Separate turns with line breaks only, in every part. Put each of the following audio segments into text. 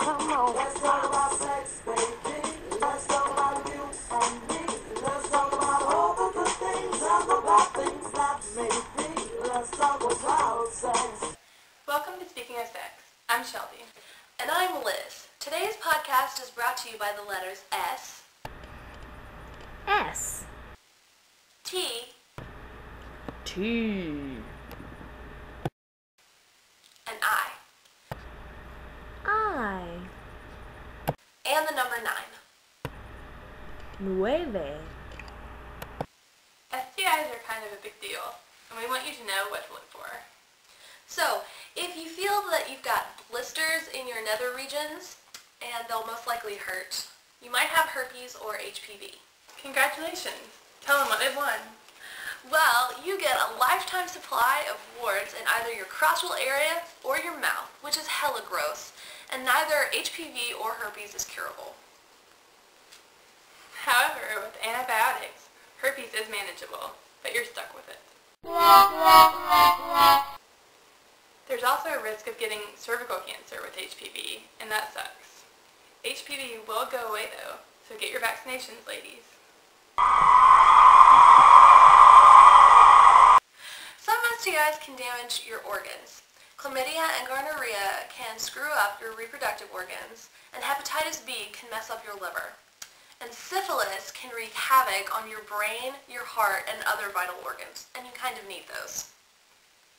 Come on. Let's talk about sex, baby. Let's talk about you and me. Let's talk about all the good things and the bad things that may be. Let's talk about sex.
Welcome to Speaking of Sex. I'm Shelby.
And I'm Liz. Today's podcast is brought to you by the letters S, T, and I. And the number 9.
9.
STIs are kind of a big deal, and we want you to know what to look for.
So, if you feel that you've got blisters in your nether regions, and they'll most likely hurt, you might have herpes or HPV.
Congratulations! Tell them what they've won.
Well, you get a lifetime supply of warts in either your crotchal area or your mouth, which is hella gross, and neither HPV or herpes is curable.
However, with antibiotics, herpes is manageable, but you're stuck with it. There's also a risk of getting cervical cancer with HPV, and that sucks. HPV will go away though, so get your vaccinations, ladies.
Some STIs can damage your organs. Chlamydia and gonorrhea can screw up your reproductive organs, and hepatitis B can mess up your liver. And syphilis can wreak havoc on your brain, your heart, and other vital organs, and you kind of need those.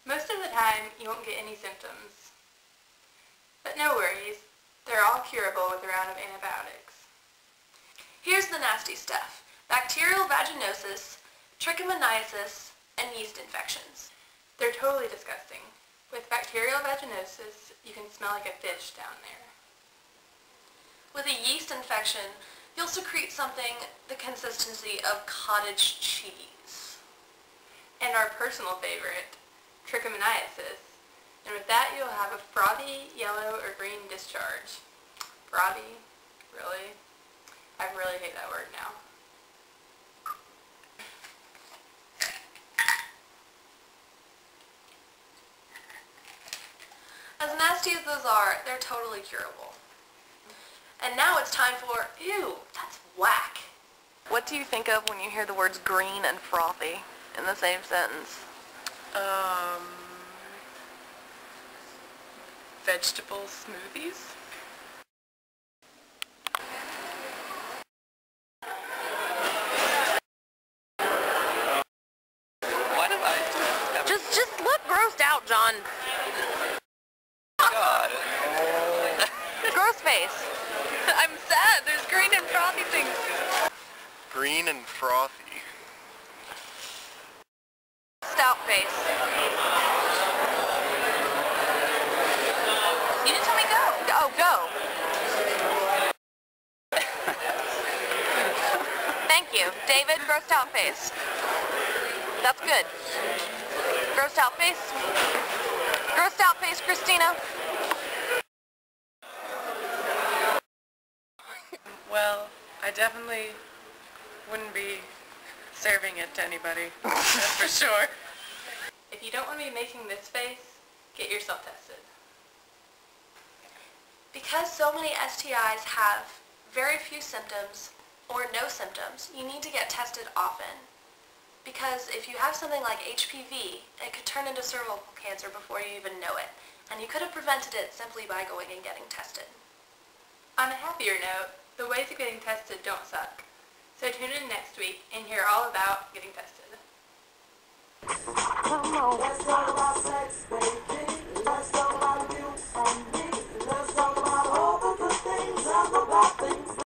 Most of the time, you won't get any symptoms. But no worries, they're all curable with a round of antibiotics.
Here's the nasty stuff: bacterial vaginosis, trichomoniasis, and yeast infections.
They're totally disgusting. With bacterial vaginosis, you can smell like a fish down there.
With a yeast infection, you'll secrete something the consistency of cottage cheese.
And our personal favorite, trichomoniasis. And with that, you'll have a frothy yellow or green discharge. Frothy? Really? I really hate that word now.
As nasty as those are, they're totally curable. And now it's time for, ew, that's whack. What do you think of when you hear the words green and frothy in the same sentence?
Vegetable smoothies? What have I done?
Just look grossed out, John.
God.
Gross face. I'm sad. There's green and frothy things.
Green and frothy.
Stout face. You didn't tell me go. Oh, go. Thank you. David, grossed out face. That's good. Grossed out face. Grossed out face, Christina.
Well, I definitely wouldn't be serving it to anybody. That's for sure. If you don't want to be making this face, get yourself tested.
Because so many STIs have very few symptoms or no symptoms, you need to get tested often. Because if you have something like HPV, it could turn into cervical cancer before you even know it, and you could have prevented it simply by going and getting tested.
On a happier note, the ways of getting tested don't suck. So tune in next week and hear all about getting tested.
Come on. Let's talk about sex, baby.